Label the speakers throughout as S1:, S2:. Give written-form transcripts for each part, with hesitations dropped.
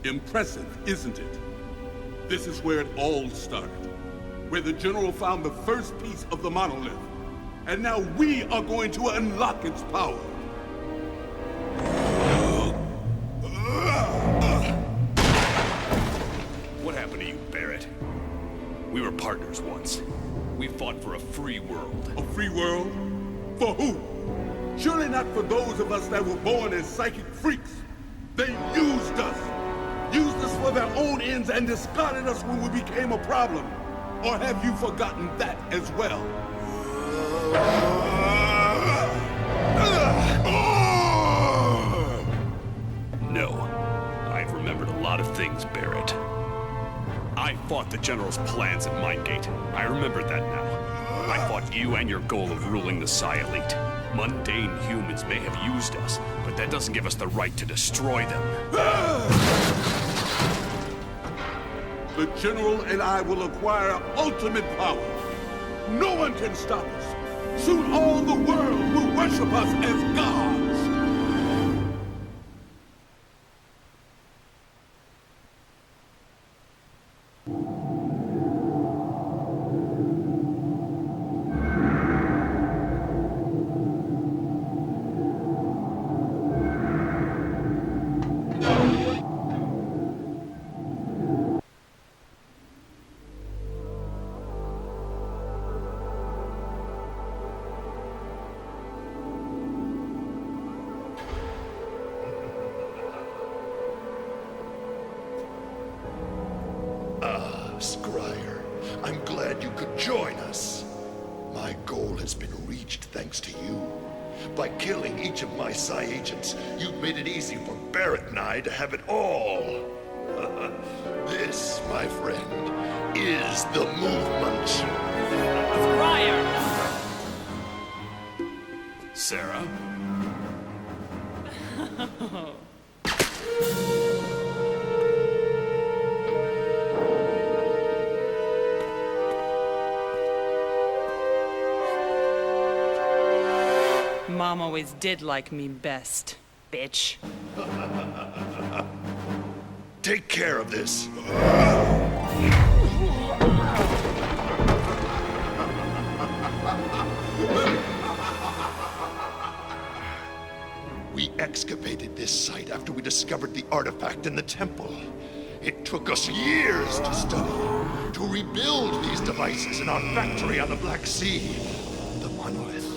S1: Impressive, isn't it? This is where it all started. Where the General found the first piece of the monolith. And now we are going to unlock its power.
S2: What happened to you, Barrett? We were partners once. We fought for a free world.
S1: A free world? For who? Surely not for those of us that were born as psychic freaks. They used us. Used us for their own ends and discarded us when we became a problem. Or have you forgotten that as well?
S2: No. I've remembered a lot of things, Barrett. I fought the General's plans at Mindgate. I remember that now. I fought you and your goal of ruling the Psi Elite. Mundane humans may have used us, but that doesn't give us the right to destroy them.
S1: The General and I will acquire ultimate power. No one can stop us. Soon all the world will worship us as gods.
S3: Scryer, I'm glad you could join us. My goal has been reached thanks to you. By killing each of my Psi agents, you've made it easy for Barrett and I to have it all. This, my friend, is the movement.
S4: Scryer!
S2: Sarah?
S4: Mom always did like me best, bitch.
S3: Take care of this. We excavated this site after we discovered the artifact in the temple. It took us years to study, to rebuild these devices in our factory on the Black Sea. The monolith.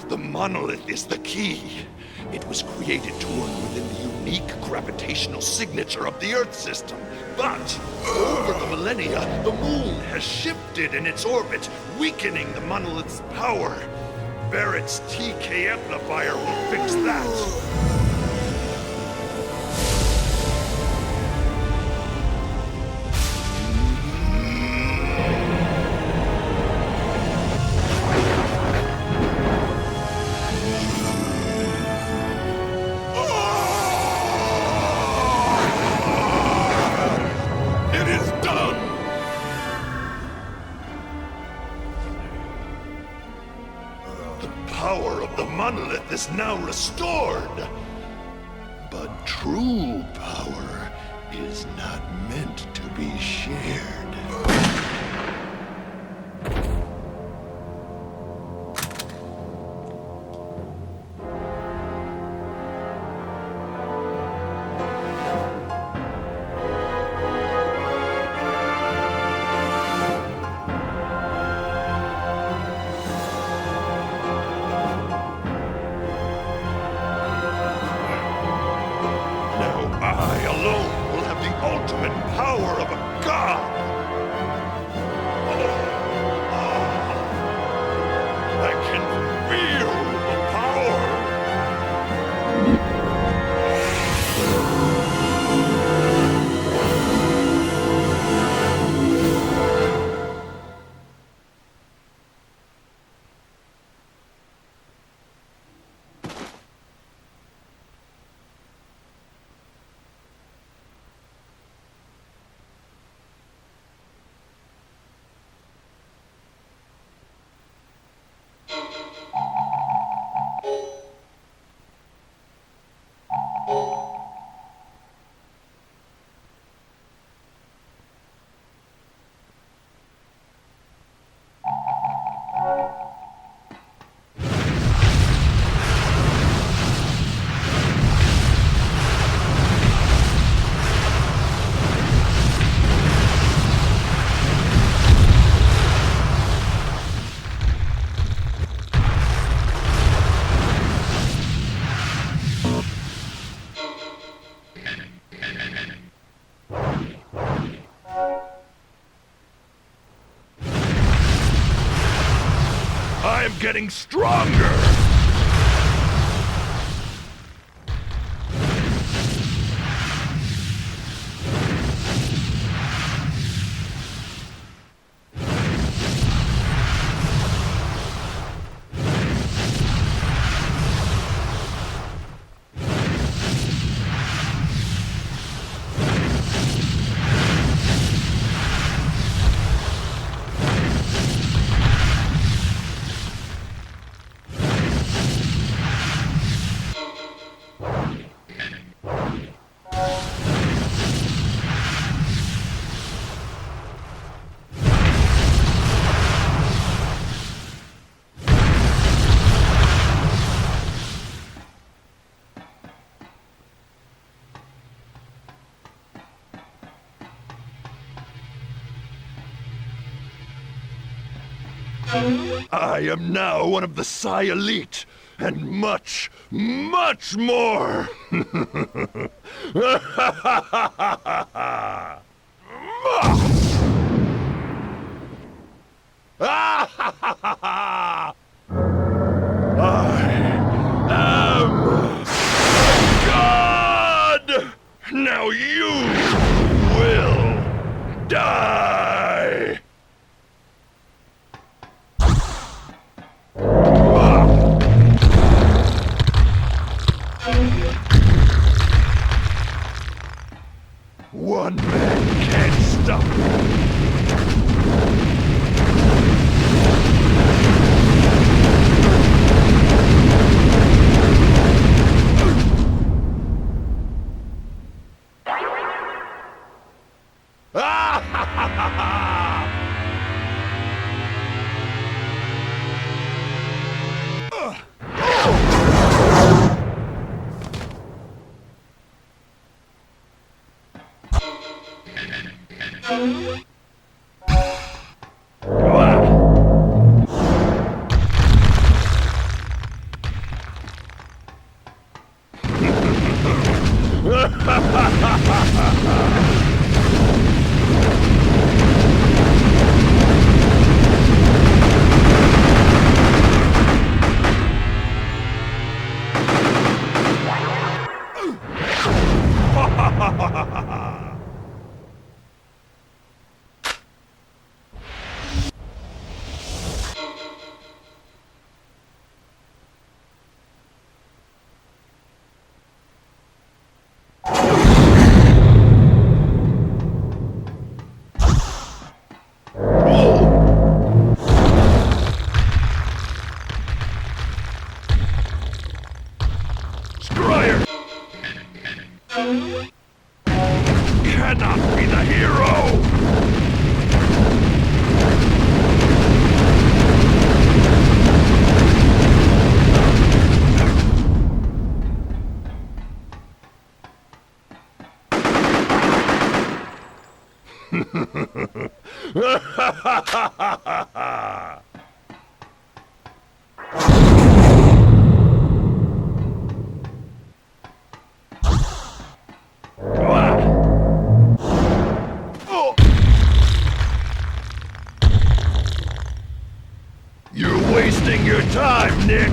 S3: The monolith is the key. It was created to work within the unique gravitational signature of the Earth system. But, over the millennia, the moon has shifted in its orbit, weakening the monolith's power. Barrett's TK amplifier will fix that. Is now restored. But true power is not meant to be shared. I alone will have the ultimate power of a god! I can feel the power! getting stronger! I am now one of the Psi Elite, and much, much more! I am God! Now you will die! One man can't stop me. Scryer! Cannot be the hero! You're wasting your time, Nick!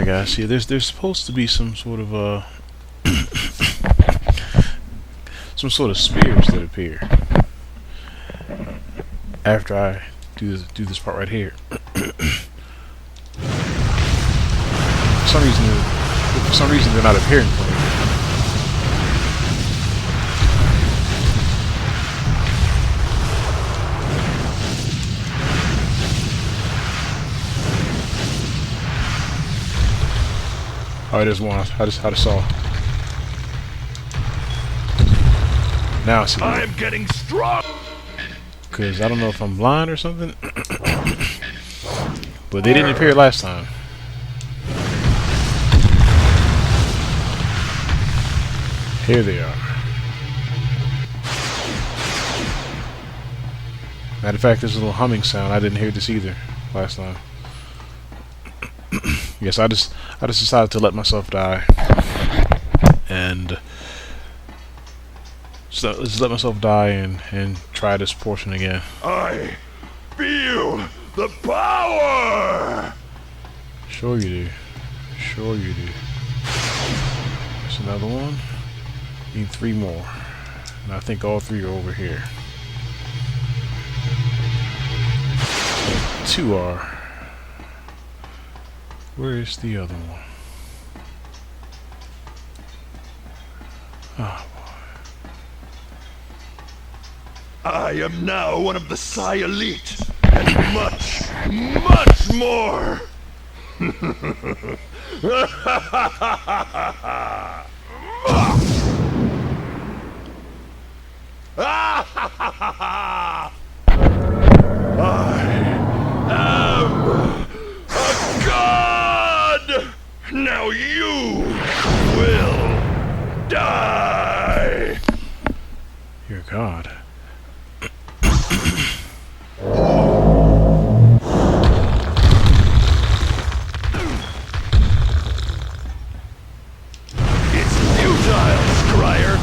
S5: guys, see, there's supposed to be some sort of some sort of spirits that appear after I do this part right here. For some reason they're not appearing for me. Oh, there's one. I just saw. Now I see.
S3: I'm getting strong.
S5: Because I don't know if I'm blind or something. But they didn't appear last time. Here they are. Matter of fact, there's a little humming sound. I didn't hear this either last time. Yes, I just decided to let myself die, and so let's let myself die and try this portion again.
S3: I feel the power.
S5: Sure you do. Sure you do. There's another one. Need 3 more, and I think all 3 are over here. 2 are. Where is the other one? Oh boy.
S3: I am now one of the Psi Elite, and much, much more. Now you will die.
S5: You're God.
S3: It's futile, Scryer.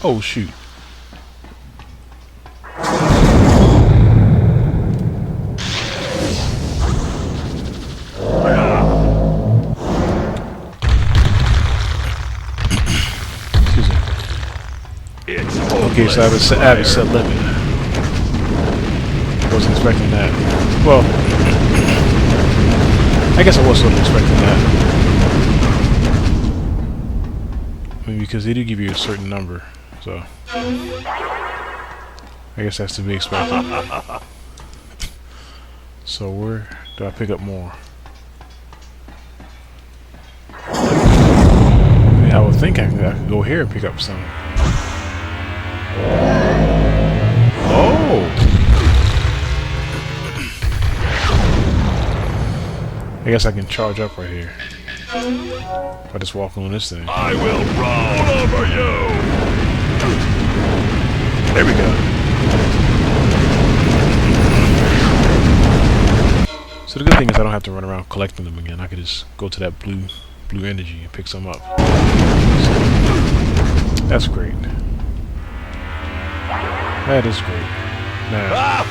S5: Oh shoot. Excuse me. Okay, so I have a set limit. Wasn't expecting that. Well, I guess I was sort of expecting that. I mean, because they do give you a certain number, so I guess that's to be expected. So where do I pick up more? I mean, I would think I could go here and pick up some. Oh! I guess I can charge up right here. If I just walk on this thing.
S3: I will roll over you.
S5: There we go. So the good thing is I don't have to run around collecting them again. I could just go to that blue energy and pick some up. That's great. That is great. Now.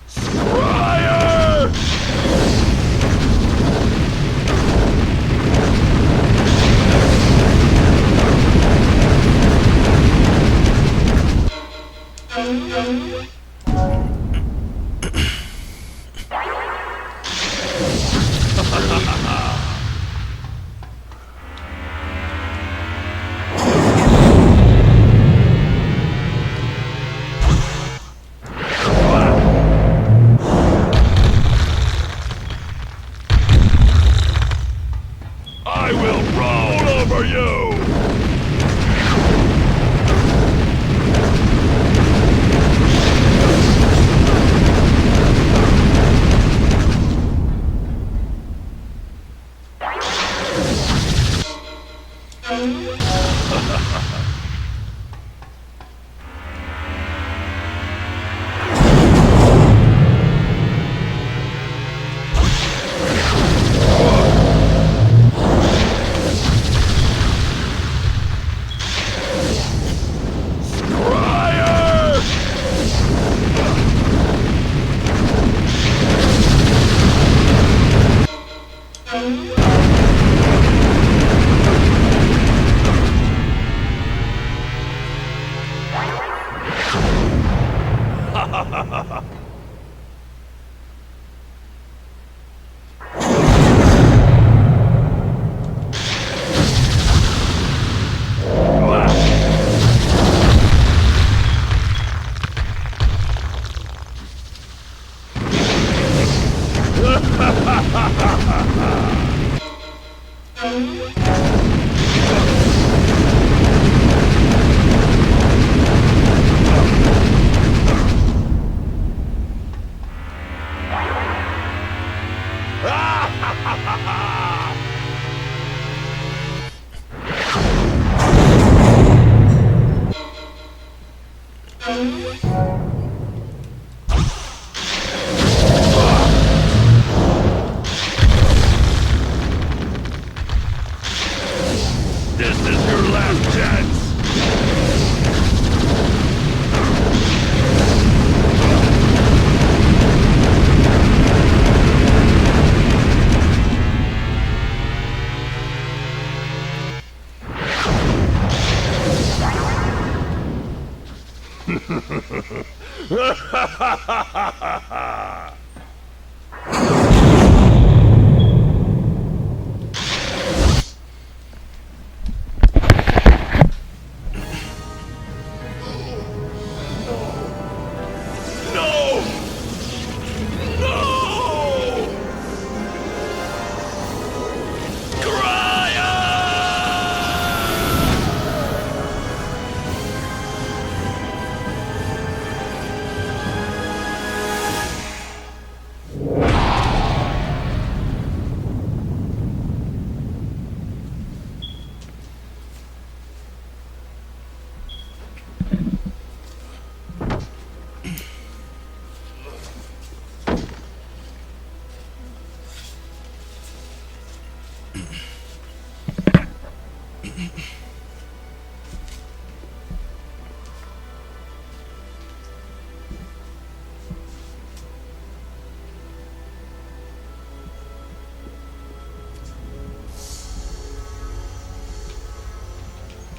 S3: Scryer!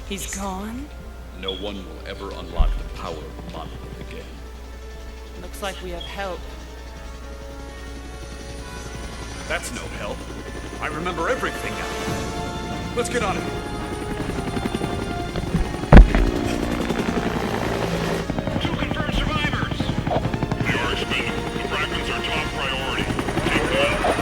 S4: He's gone?
S2: No one will ever unlock the power of the monolith again.
S4: Looks like we have help.
S2: That's no help. I remember everything now. Let's get on it.
S6: Two confirmed survivors. They are expendable. The fragments are top priority. Take them out.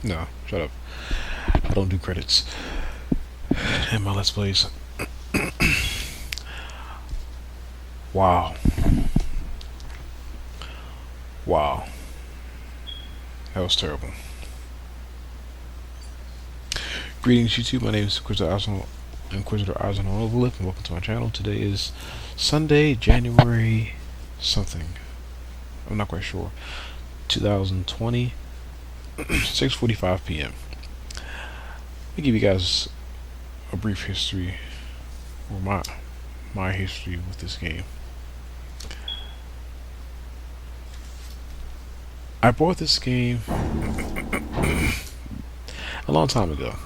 S5: No, shut up. I don't do credits in my Let's Plays. Wow. Wow. That was terrible. Greetings YouTube, my name is Inquisitor Arsenal Overlip, and welcome to my channel. Today is Sunday, January something. I'm not quite sure. 2020. 6:45 p.m. Let me give you guys a brief history, or my history with this game. I bought this game a long time ago.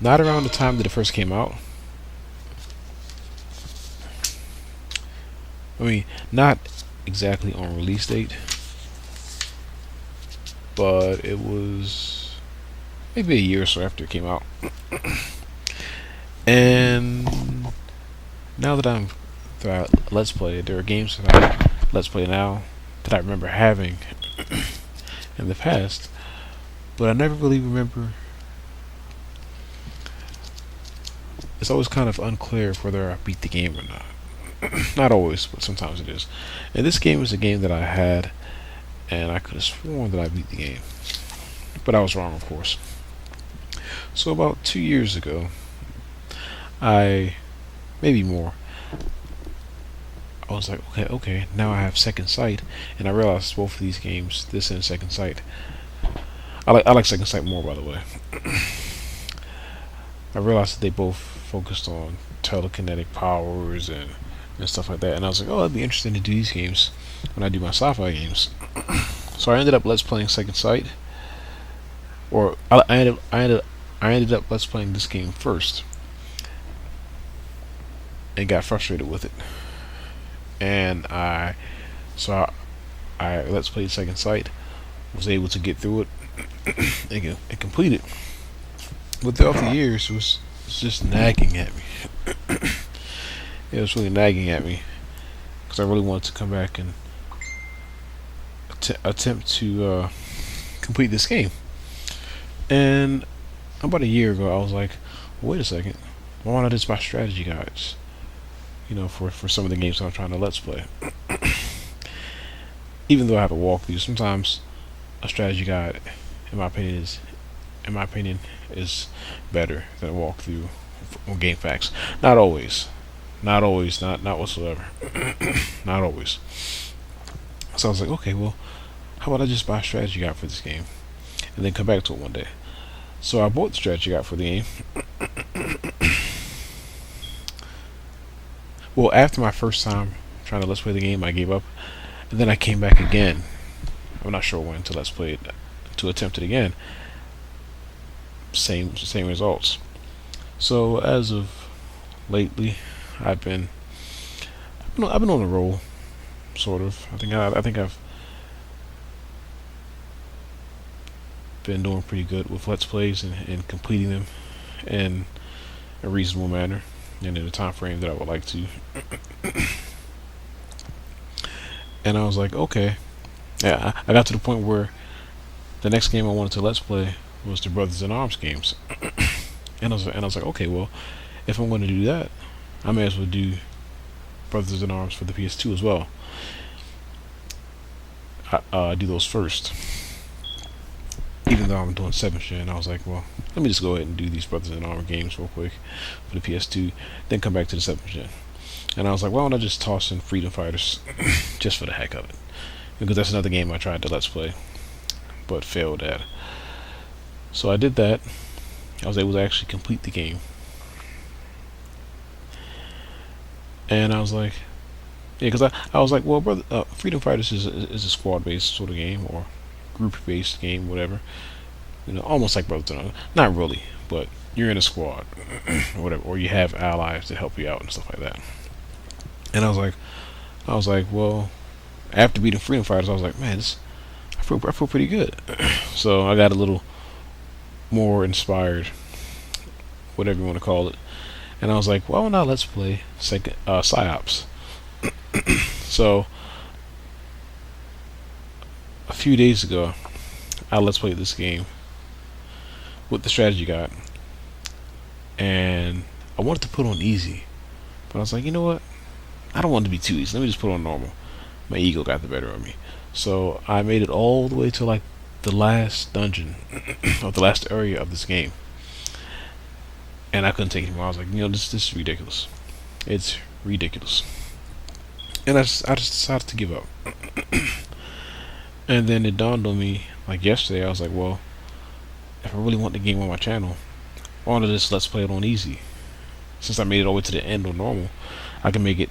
S5: Not around the time that it first came out. I mean, not exactly on release date, but it was maybe a year or so after it came out. And now that I Let's Play, there are games that I Let's Play now that I remember having in the past, but I never really remember. It's always kind of unclear whether I beat the game or not. Not always, but sometimes it is. And this game is a game that I had, and I could have sworn that I beat the game, but I was wrong, of course. So about 2 years ago, maybe more, I was like, okay, now I have Second Sight, and I realized both of these games, this and Second Sight, I like Second Sight more, by the way. I realized that they both focused on telekinetic powers and stuff like that, and I was like, oh, it'd be interesting to do these games when I do my sci-fi games. So I ended up Let's Playing Second Sight, or I ended up Let's Playing this game first, and got frustrated with it, and I Let's Played Second Sight, was able to get through it and complete it. But throughout the years, it was just nagging at me. It was really nagging at me, because I really wanted to come back and attempt to complete this game. And about a year ago, I was like, wait a second, why not just buy strategy guides? You know, for some of the games that I'm trying to Let's Play. Even though I have a walkthrough, sometimes a strategy guide, in my opinion, in my opinion, is better than a walkthrough on Game Facts. Not always. Not always. Not whatsoever. Not always. So I was like, okay, well, how about I just buy a strategy guide for this game and then come back to it one day. So I bought the strategy guide for the game. Well, after my first time trying to let's play the game, I gave up, and then I came back again. I'm not sure when to let's play it, to attempt it again. Same results. So as of lately, I've been on a roll, sort of. I think I've been doing pretty good with let's plays and completing them in a reasonable manner and in a time frame that I would like to. And I was like, okay, yeah. I got to the point where the next game I wanted to let's play was the Brothers in Arms games, and I was like, okay, well, if I'm going to do that, I may as well do Brothers in Arms for the PS2 as well. I do those first, even though I'm doing 7th gen. I was like, well, let me just go ahead and do these Brothers in Arms games real quick for the PS2, then come back to the 7th gen. And I was like, why don't I just toss in Freedom Fighters just for the heck of it, because that's another game I tried to let's play but failed at. So I did that. I was able to actually complete the game, and I was like, yeah, because I was like, well, brother, Freedom Fighters is a squad-based sort of game, or group-based game, whatever. You know, almost like Brothers in Arms. Not really, but you're in a squad, or whatever, or you have allies to help you out and stuff like that. And I was like, well, after beating Freedom Fighters, I was like, man, I feel pretty good. So I got a little more inspired, whatever you want to call it. And I was like, well, now let's play PsyOps. So a few days ago, I let's play this game with the strategy guide, and I wanted to put on easy, but I was like, you know what? I don't want it to be too easy. Let me just put on normal. My ego got the better of me. So I made it all the way to like the last dungeon or the last area of this game, and I couldn't take it anymore. I was like, you know, this is ridiculous. It's ridiculous. And I just decided to give up. And then it dawned on me, like yesterday, I was like, well, if I really want the game on my channel, why don't I just let's play it on easy? Since I made it all the way to the end on normal, I can make it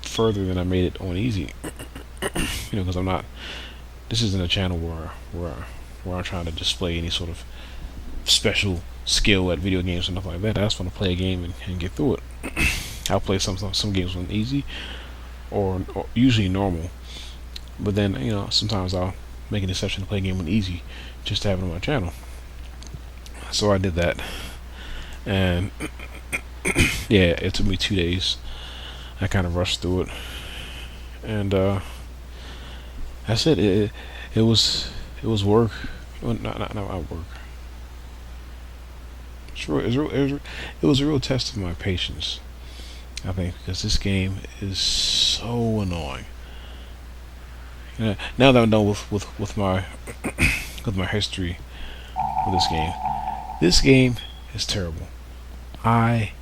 S5: further than I made it on easy. You know, because I'm not. This isn't a channel where I'm trying to display any sort of special skill at video games and stuff like that. I just want to play a game and get through it. I'll play some games on easy or usually normal, but then, you know, sometimes I'll make an exception to play a game on easy just to have it on my channel. So I did that, and yeah, it took me 2 days. I kind of rushed through it, and that's it. It was work. Well, not work. Sure, it was a real test of my patience, I think, because this game is so annoying. You know, now that I'm done with my with my history with this game is terrible. I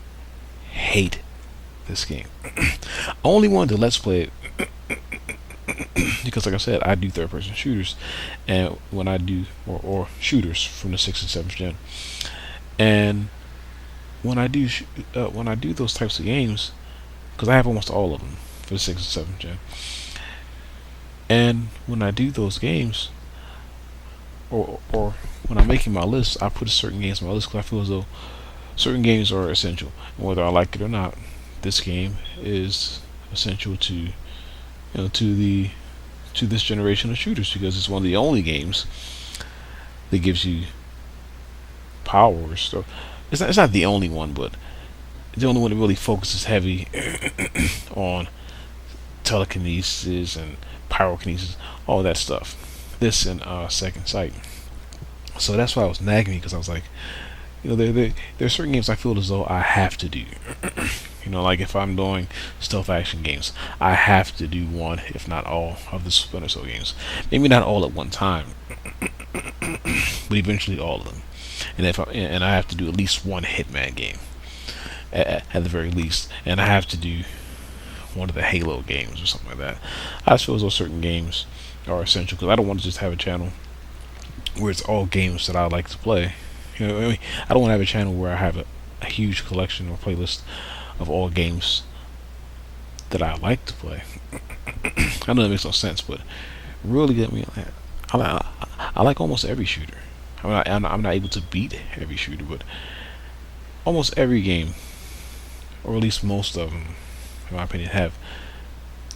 S5: hate this game. I only wanted to let's play it because, like I said, I do third-person shooters, and when I do or shooters from the 6th and 7th gen, and when I do those types of games, because I have almost all of them for the 6th and 7th gen, and when I do those games, or when I'm making my list, I put certain games on my list because I feel as though certain games are essential, and whether I like it or not, this game is essential to this generation of shooters, because it's one of the only games that gives you powers. So it's not the only one, but the only one that really focuses heavy on telekinesis and pyrokinesis, all that stuff. This and Second Sight. So that's why I was nagging me, because I was like, you know, there are certain games I feel as though I have to do. You know, like if I'm doing stealth action games, I have to do one, if not all, of the Splinter Cell games. Maybe not all at one time, but eventually all of them. and I have to do at least one Hitman game at the very least, and I have to do one of the Halo games or something like that. I just feel as though certain games are essential because I don't want to just have a channel where it's all games that I like to play. You know, I mean, I don't want to have a channel where I have a huge collection or playlist of all games that I like to play. I know that makes no sense, but really, I mean, I like almost every shooter. I'm not able to beat every shooter, but almost every game, or at least most of them, in my opinion, have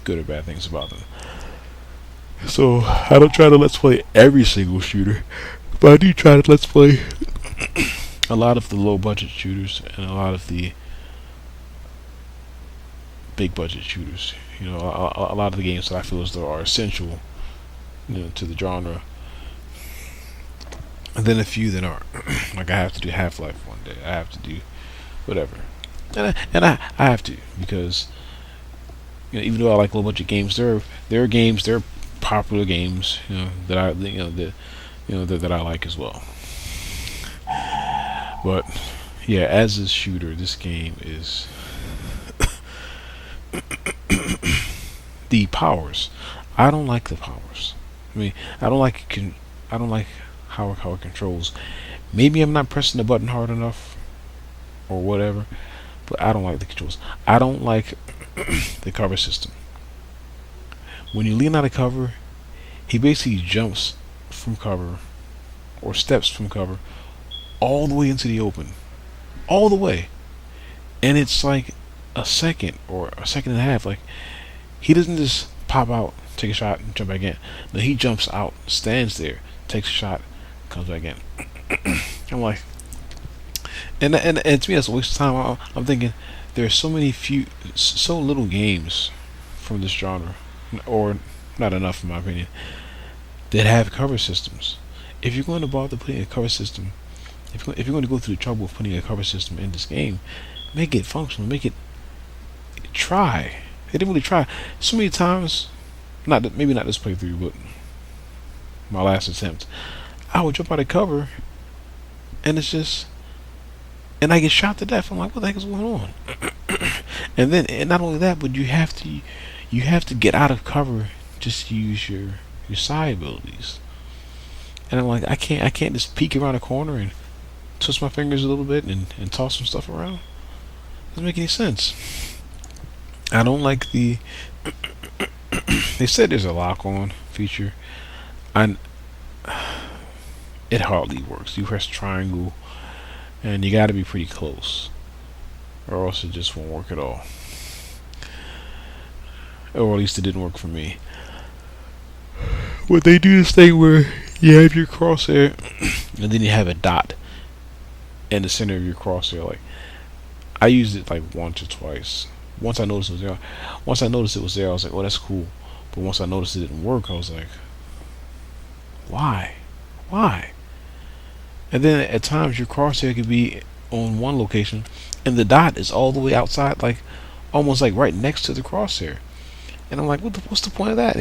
S5: good or bad things about them. So I don't try to let's play every single shooter, but I do try to let's play a lot of the low budget shooters and a lot of the big budget shooters. You know, a lot of the games that I feel as though are essential, you know, to the genre. And then a few that aren't. Like I have to do Half-Life one day. I have to do whatever, and I have to, because you know, even though I like low budget games, there are games, there are popular games, you know, that that I like as well. But yeah, as a shooter, this game is the powers. I don't like the powers. I mean, I don't like how it controls. Maybe I'm not pressing the button hard enough or whatever, but I don't like the controls. I don't like the cover system. When you lean out of cover, he basically jumps from cover or steps from cover all the way into the open. All the way. And it's like a second or a second and a half. Like, he doesn't just pop out, take a shot, and jump back in. No, he jumps out, stands there, takes a shot, comes back in. I'm like, and to me that's a waste of time. I'm thinking there's so little games from this genre, or not enough in my opinion, that have cover systems. If you're going to bother putting a cover system, if you're going to go through the trouble of putting a cover system in this game, make it functional. Make it try. They didn't really try. So many times, maybe not this playthrough, but my last attempt, I would jump out of cover, and and I get shot to death. I'm like, what the heck is going on? And not only that, but you have to get out of cover just to use your side abilities. And I'm like, I can't just peek around a corner and twist my fingers a little bit and toss some stuff around. Doesn't make any sense. I don't like the they said there's a lock-on feature. It hardly works. You press triangle and you gotta be pretty close, or else it just won't work at all. Or at least it didn't work for me. But they do this thing where you have your crosshair and then you have a dot in the center of your crosshair. Like, I used it like once or twice. Once I noticed it was there, I was like, oh, that's cool. But once I noticed it didn't work, I was like, why? And then at times your crosshair could be on one location and the dot is all the way outside, like almost like right next to the crosshair. And I'm like, what's the point of that?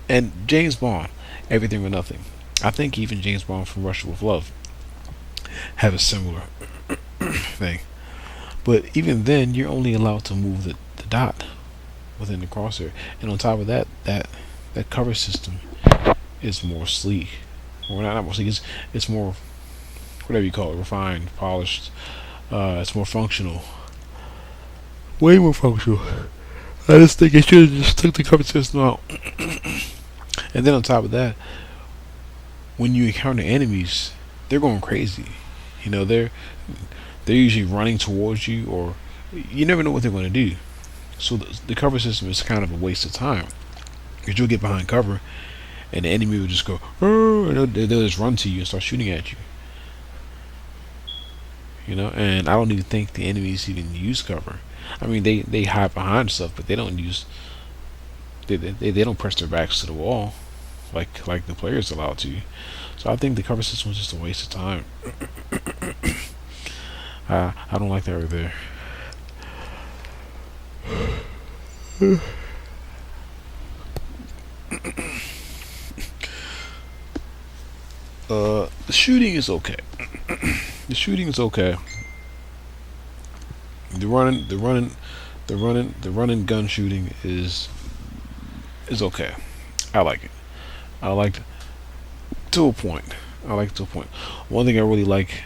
S5: And James Bond, Everything or Nothing. I think even James Bond from Russia with Love have a similar thing. But even then, you're only allowed to move the dot within the crosshair. And on top of that, that cover system is more sleek. Or not more sleek, it's more, whatever you call it, refined, polished. It's more functional. Way more functional. I just think it should have just took the cover system out. And then on top of that, when you encounter enemies, they're going crazy. You know, they're usually running towards you, or you never know what they're going to do. So the cover system is kind of a waste of time, because you'll get behind cover and the enemy will just go, oh, and they'll just run to you and start shooting at you. You know, and I don't even think the enemies even use cover. I mean, they hide behind stuff, but they don't use. They don't press their backs to the wall, like the player's allowed to. So I think the cover system was just a waste of time. I don't like that right there. The shooting is okay. The shooting is okay. The running gun shooting is okay. I like it. I like it to a point. I like it to a point. One thing I really like,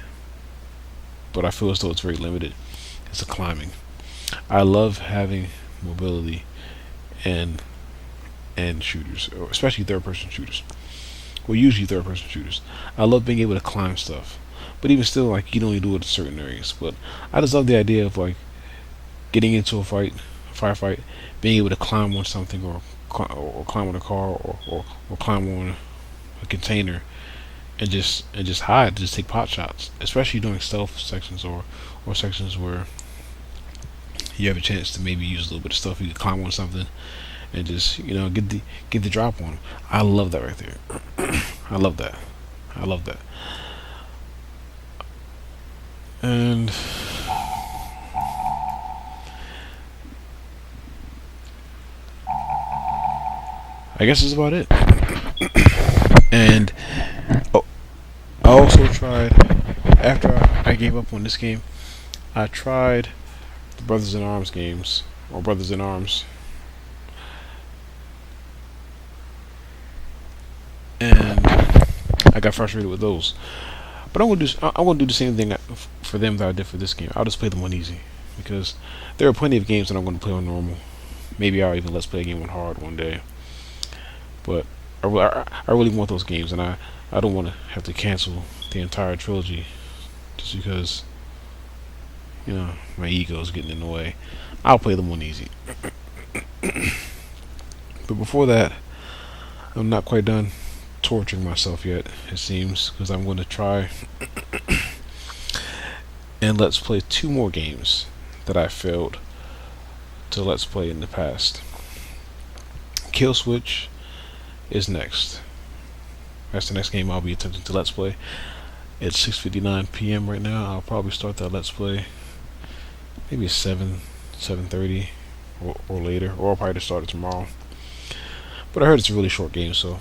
S5: but I feel as though it's very limited, is the climbing. I love having mobility and shooters, or especially third-person shooters. Well, usually third-person shooters. I love being able to climb stuff, but even still, like you can only do it in certain areas. But I just love the idea of like getting into a firefight, being able to climb on something, or climb on a car, or climb on a container, and just hide, just take pot shots, especially during stealth sections, or sections where you have a chance to maybe use a little bit of stuff. You can climb on something and just get the drop on them. I love that right there. I love that. I love that. And I guess that's about it. And I also tried, after I gave up on this game, I tried the Brothers in Arms games, or Brothers in Arms, and I got frustrated with those. But I'm gonna do the same thing for them that I did for this game. I'll just play them on easy, because there are plenty of games that I'm gonna play on normal. Maybe I'll even let's play a game on hard one day. But I really want those games, and I don't want to have to cancel the entire trilogy just because my ego is getting in the way. I'll play them on easy. But before that, I'm not quite done torturing myself yet, it seems, because I'm going to try and let's play 2 more games that I failed to let's play in the past. Kill Switch is next. That's the next game I'll be attempting to let's play. It's 6:59 p.m. right now. I'll probably start that let's play maybe 7:30 or later, or I'll probably just start it tomorrow. But I heard it's a really short game, so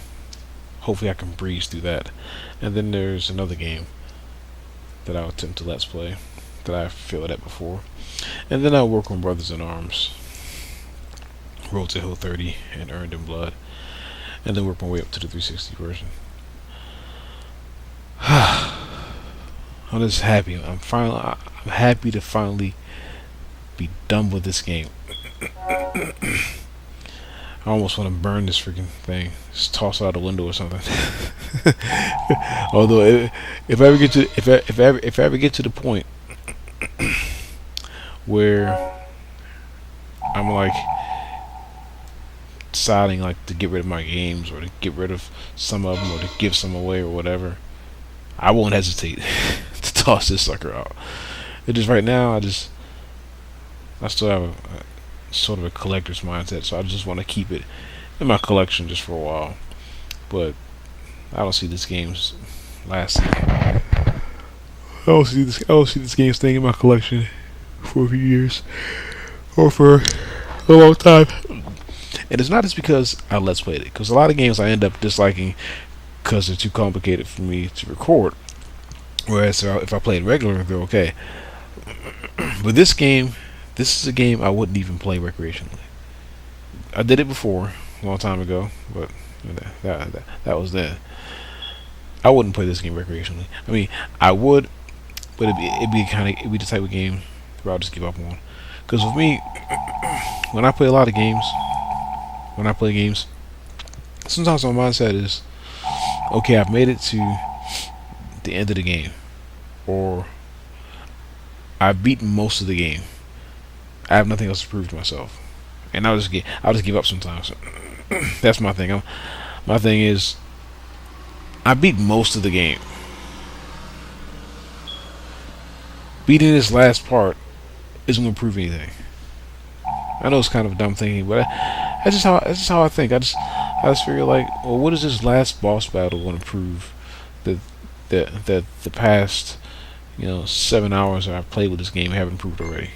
S5: hopefully I can breeze through that. And then there's another game that I'll attempt to let's play that I failed at before. And then I'll work on Brothers in Arms, Road to Hill 30, and Earned in Blood. And then work my way up to the 360 version. I'm just happy. I'm happy to finally be done with this game. I almost want to burn this freaking thing, just toss it out the window or something. Although, if I ever get to the point where I'm like deciding like to get rid of my games, or to get rid of some of them, or to give some away or whatever, I won't hesitate to toss this sucker out. It just right now, I still have a sort of a collector's mindset, so I just want to keep it in my collection just for a while. But I don't see this game's lasting. I don't see this game staying in my collection for a few years, or for a long time. And it's not just because I let's played it, because a lot of games I end up disliking because they're too complicated for me to record. Whereas if I play it regular, they're okay. But this is a game I wouldn't even play recreationally. I did it before, a long time ago, but that was then. I wouldn't play this game recreationally. I mean, I would, but it'd be the type of game where I'll just give up on. Because with me, when I play games, sometimes my mindset is, okay, I've made it to the end of the game, or I've beaten most of the game. I have nothing else to prove to myself, and I'll just give up sometimes. That's my thing. My thing is, I beat most of the game. Beating this last part isn't going to prove anything. I know it's kind of dumb thinking, but that's just how I think. I just figure like, well, what is this last boss battle going to prove that the past 7 hours that I've played with this game haven't proved already?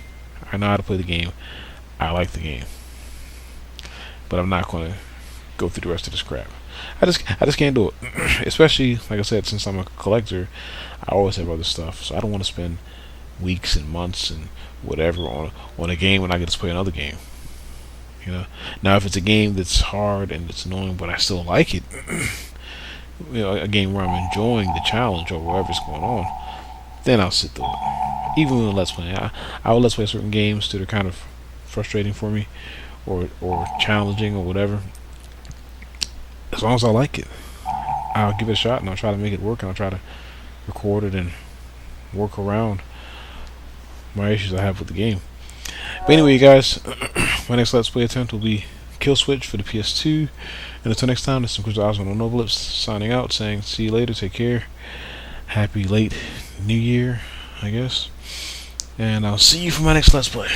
S5: I know how to play the game. I like the game, but I'm not going to go through the rest of this crap. I just can't do it. Especially like I said, since I'm a collector, I always have other stuff, so I don't want to spend weeks and months and whatever on a game when I get to play another game. You know. Now, if it's a game that's hard and it's annoying, but I still like it, a game where I'm enjoying the challenge or whatever's going on, then I'll sit through it. Even with Let's Play, I will Let's Play certain games that are kind of frustrating for me, or challenging or whatever. As long as I like it, I'll give it a shot and I'll try to make it work and I'll try to record it and work around my issues I have with the game. But anyway, you guys, my next Let's Play attempt will be Kill Switch for the PS2. And until next time, this is Chris Osmond on Novelips signing out, saying see you later, take care, happy late New Year, I guess, and I'll see you for my next Let's Play.